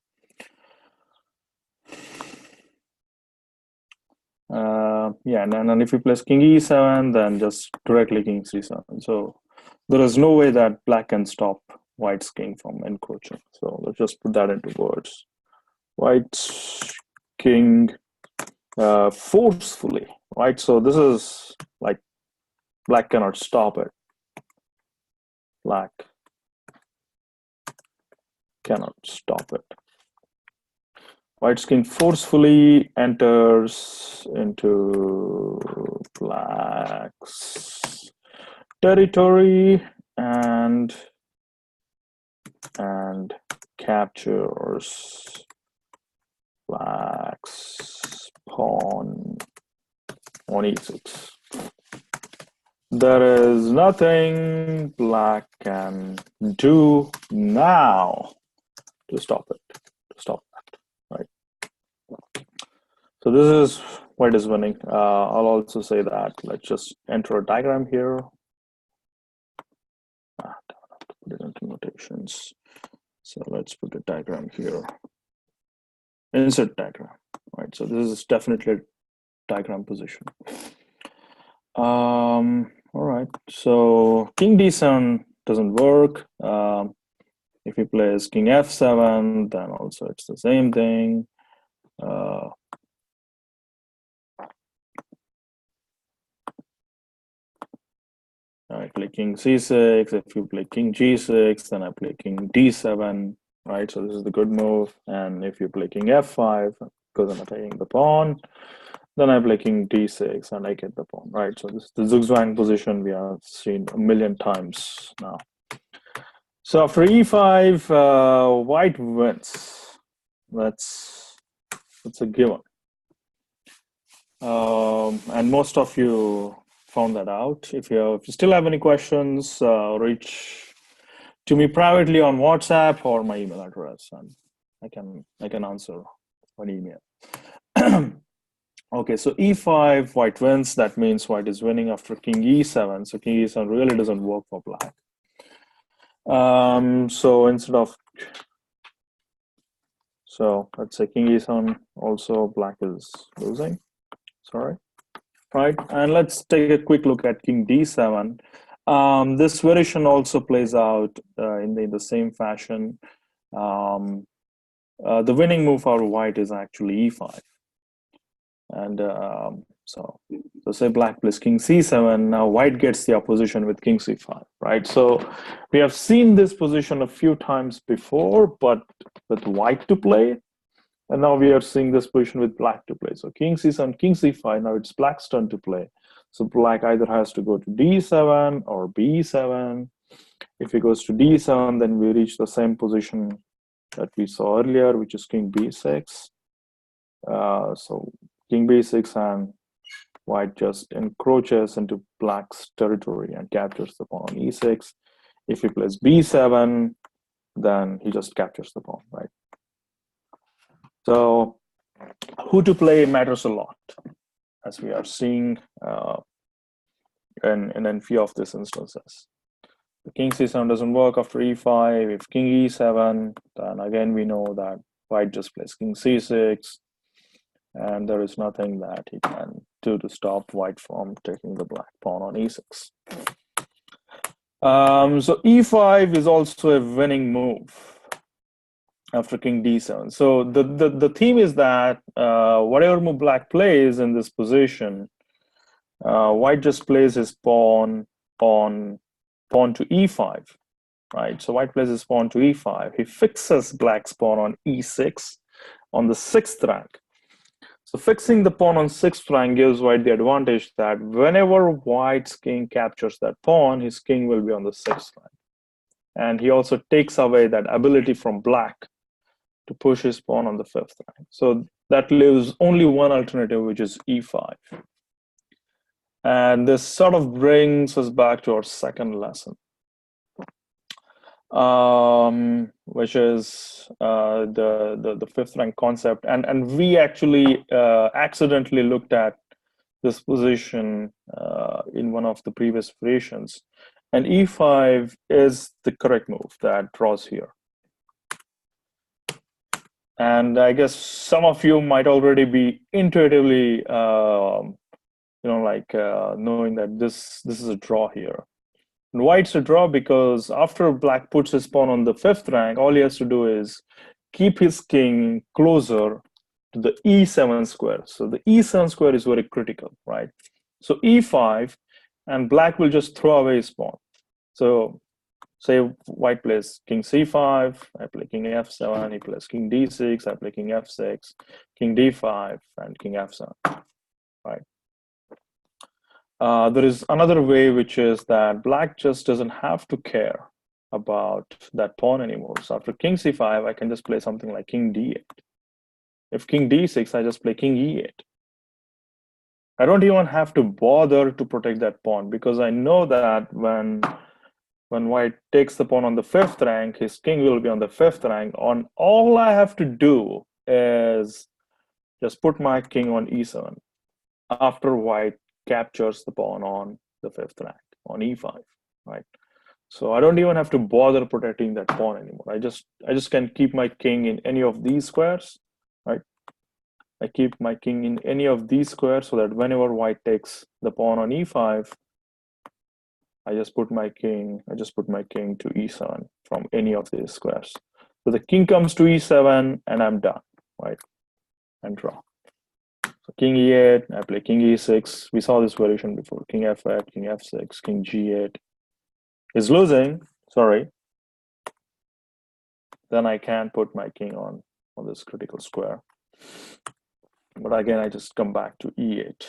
Yeah, and if he plays king e7, then just directly king c7. So there is no way that black can stop white's king from encroaching. So let's just put that into words. White's king forcefully, right? So this is like black cannot stop it. Black cannot stop it. White's king forcefully enters into black's territory and captures black's pawn on e6. There is nothing black can do now to stop it, to stop that, right? So this is white is winning. I'll also say that. Let's just enter a diagram here. I don't have to put it into notations. So let's put a diagram here. Insert diagram, right? So this is definitely a diagram position. All right, so king d7 doesn't work. If he plays king f7, then also it's the same thing. I play king c6. If you play king g6, then I play king d7, right? So this is the good move. And if you play king f5, because I'm attacking the pawn, then I play king d6 and I get the pawn, right? So this is the zigzag position we have seen a million times now. So after e5, white wins. That's a given. And most of you found that out. If you still have any questions, reach to me privately on WhatsApp or my email address, and I can answer on email. Okay, so e5, white wins. That means white is winning after king e7. So king e7 really doesn't work for black. So instead of, so let's say king e7, also black is losing. Sorry. Right, and let's take a quick look at king d7. This variation also plays out in the same fashion. The winning move for white is actually e5. And so say black plays king c7, now white gets the opposition with king c5, right? So we have seen this position a few times before, but with white to play. And now we are seeing this position with black to play. So king c7, king c5, now it's black's turn to play. So black either has to go to d7 or b7. If he goes to d7, then we reach the same position that we saw earlier, which is king b6. So king b6 and white just encroaches into black's territory and captures the pawn on e6. If he plays b7, then he just captures the pawn, right? So who to play matters a lot, as we are seeing in a few of these instances. The king c7 doesn't work after e5. If king e7, then again we know that white just plays king c6, and there is nothing that he can do to stop white from taking the black pawn on e6. So e5 is also a winning move after king d7. So the theme is that whatever move black plays in this position, white just plays his pawn to e5, right? So white plays his pawn to e5. He fixes black's pawn on e6 on the 6th rank. So fixing the pawn on 6th rank gives white the advantage that whenever white's king captures that pawn, his king will be on the 6th rank. And he also takes away that ability from black to push his pawn on the 5th rank. So that leaves only one alternative, which is e5. And this sort of brings us back to our second lesson. which is the fifth rank concept, and we actually accidentally looked at this position in one of the previous variations, and e5 is the correct move that draws here. And I guess some of you might already be intuitively knowing that this is a draw here. And white's a draw because after black puts his pawn on the fifth rank, all he has to do is keep his king closer to the e7 square. So the e7 square is very critical, right? So e5, and black will just throw away his pawn. So say white plays king c5, I play king f7, he plays king d6, I play king f6, king d5, and king f7, right? There is another way, which is that black just doesn't have to care about that pawn anymore. So after king c5, I can just play something like king d8. If king d6, I just play king e8. I don't even have to bother to protect that pawn, because I know that when white takes the pawn on the fifth rank, his king will be on the fifth rank. All I have to do is just put my king on e7 after white captures the pawn on the fifth rank on e5, right? So I don't even have to bother protecting that pawn anymore. I just can keep my king in any of these squares, right? I keep my king in any of these squares so that whenever white takes the pawn on e5, I just put my king to e7 from any of these squares. So the king comes to e7 and I'm done, right? And draw. So king e8, I play king e6. We saw this variation before. King f8, king f6, king g8 is losing, sorry. Then I can put my king on this critical square. But again, I just come back to e8,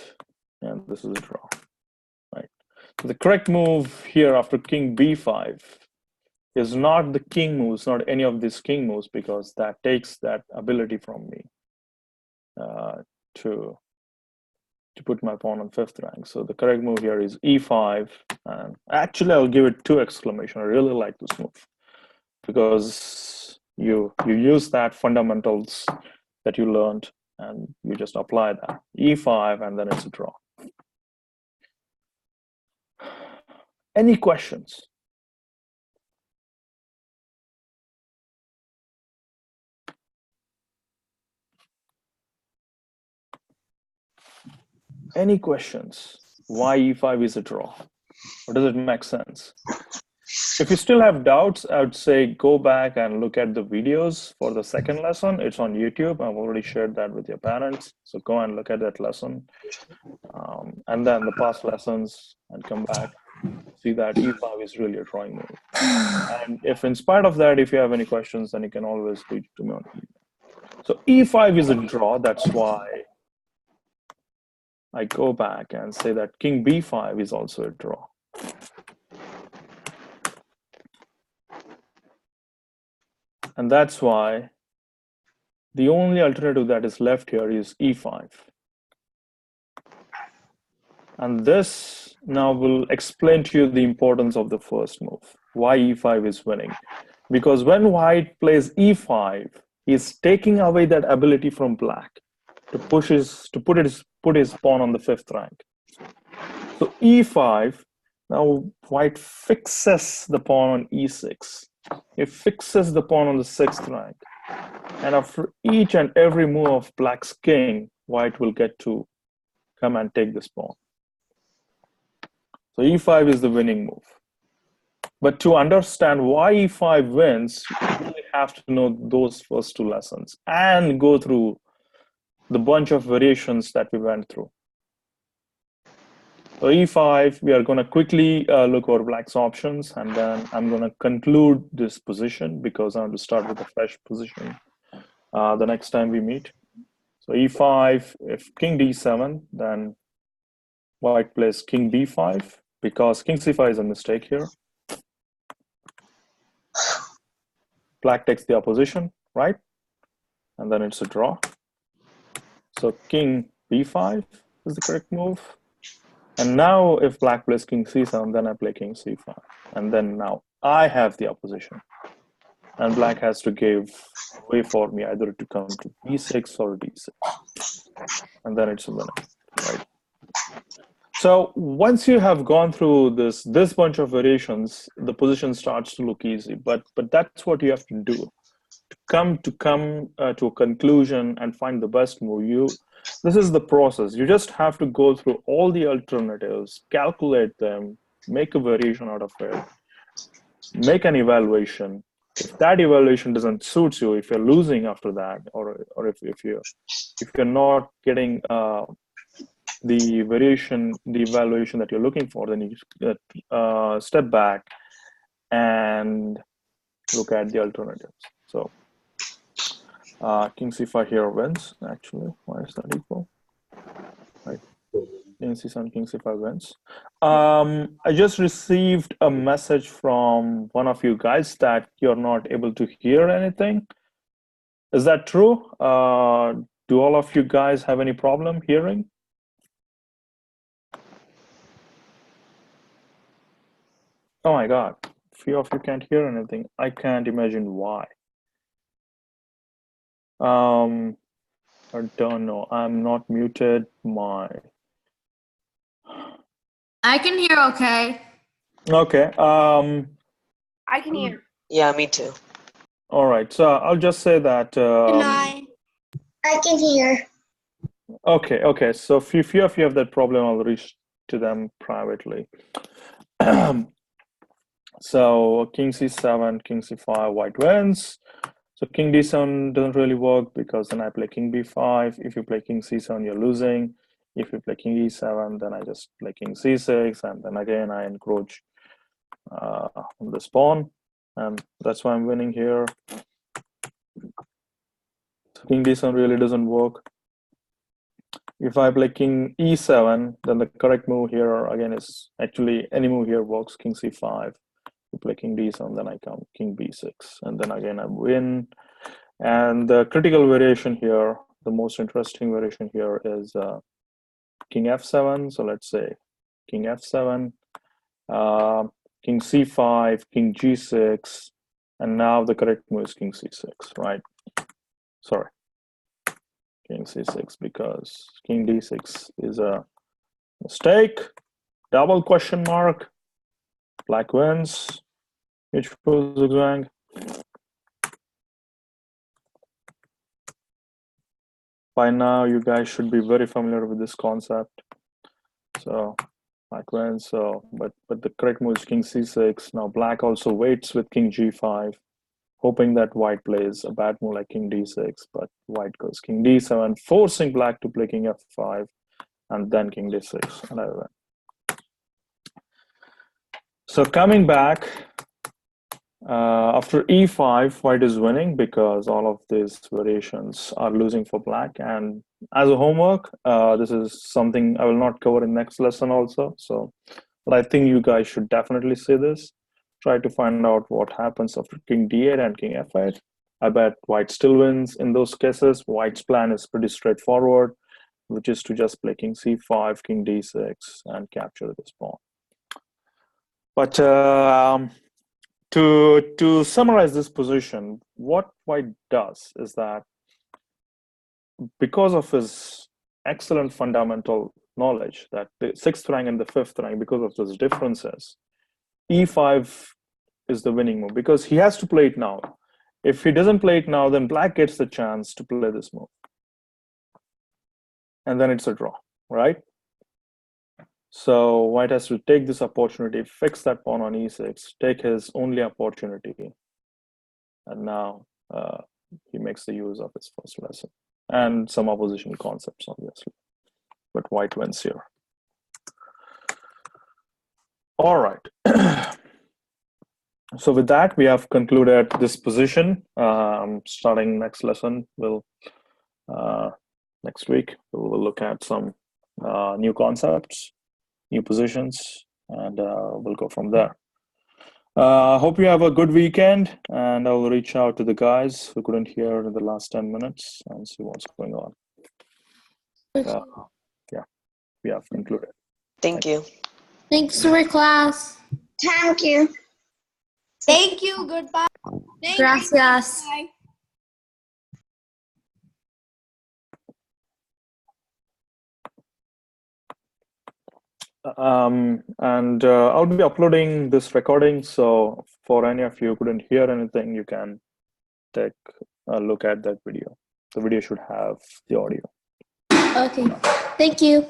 and this is a draw, right? So the correct move here after king b5 is not the king moves, not any of these king moves, because that takes that ability from me to put my pawn on fifth rank. So the correct move here is e5, and actually I'll give it 2 exclamation. I really like this move because you use that fundamentals that you learned and you just apply that. e5, and then it's a draw. Any questions? Any questions? Why e5 is a draw? Or does it make sense? If you still have doubts, I would say go back and look at the videos for the second lesson. It's on YouTube. I've already shared that with your parents. So go and look at that lesson. And then the past lessons, and come back. See that e5 is really a drawing move. And if in spite of that, if you have any questions, then you can always reach to me on email. So e5 is a draw. That's why I go back and say that king b5 is also a draw. And that's why the only alternative that is left here is e5. And this now will explain to you the importance of the first move, why e5 is winning. Because when white plays e5, he's taking away that ability from black to put his pawn on the fifth rank. So e5, now white fixes the pawn on e6. It fixes the pawn on the sixth rank. And after each and every move of black's king, white will get to come and take this pawn. So e5 is the winning move. But to understand why e5 wins, you really have to know those first 2 lessons and go through the bunch of variations that we went through. So e5, we are going to quickly look over black's options, and then I'm going to conclude this position because I want to start with a fresh position the next time we meet. So e5, if king d7, then white plays king b5 because king c5 is a mistake here. Black takes the opposition, right? And then it's a draw. So king b5 is the correct move. And now if black plays king c7, then I play king c5. And then now I have the opposition. And black has to give way for me either to come to b6 or d6. And then it's a winner, right? So once you have gone through this bunch of variations, the position starts to look easy. But that's what you have to do to come to a conclusion and find the best move. This is the process. You just have to go through all the alternatives, calculate them, make a variation out of it, make an evaluation. If that evaluation doesn't suit you, if you're losing after that, or if you're not getting the evaluation that you're looking for, then you step back and look at the alternatives. So king c5 here wins, actually. Why is that equal? Right. King c7, king c5 wins. I just received a message from one of you guys that you're not able to hear anything. Is that true? Do all of you guys have any problem hearing? Oh my God, few of you can't hear anything. I can't imagine why. I don't know. I'm not muted. I can hear okay. Okay. I can hear. Yeah, me too. All right. So I'll just say that. Can I? I can hear. Okay. Okay. So few of you have that problem. I'll reach to them privately. So king c7, king c5, white wins. So king d7 doesn't really work because then I play king b5. If you play king c7, you're losing. If you play king e7, then I just play king c6, and then again I encroach on this pawn, and that's why I'm winning here. So king d7 really doesn't work. If I play king e7, then the correct move here again is actually any move here works. King c5. You play king d7, then I come king b6, and then again I win. And the critical variation here, the most interesting variation here is king f7. So let's say king f7, king c5, king g6, and now the correct move is king c6, right? Sorry, king c6, because king d6 is a mistake. Double question mark. Black wins. Huge zigzag. By now, you guys should be very familiar with this concept. So black wins. So, but the correct move is king c6. Now black also waits with king g5, hoping that white plays a bad move like king d6. But white goes king d7, forcing black to play king f5, and then king d6, and I win. So coming back. After e5, white is winning because all of these variations are losing for black. And as a homework, this is something I will not cover in next lesson also. So, but I think you guys should definitely see this. Try to find out what happens after king d8 and king f8. I bet white still wins in those cases. White's plan is pretty straightforward, which is to just play king c5, king d6, and capture this pawn. But to summarize this position, what white does is that because of his excellent fundamental knowledge that the 6th rank and the 5th rank, because of those differences, e5 is the winning move because he has to play it now. If he doesn't play it now, then black gets the chance to play this move. And then it's a draw, right? So white has to take this opportunity, fix that pawn on e6, take his only opportunity. And now he makes the use of his first lesson and some opposition concepts, obviously. But white wins here. All right. So with that, we have concluded this position. Starting next lesson, next week, we'll look at some new concepts, new positions, and we'll go from there. Hope you have a good weekend, and I'll reach out to the guys who couldn't hear in the last 10 minutes and see what's going on. Yeah, we have concluded. Thank you. Thanks for class. Thank you. Thank you. Goodbye. Gracias. Bye. And I'll be uploading this recording, so for any of you who couldn't hear anything, you can take a look at that video. The video should have the audio. Okay. Thank you.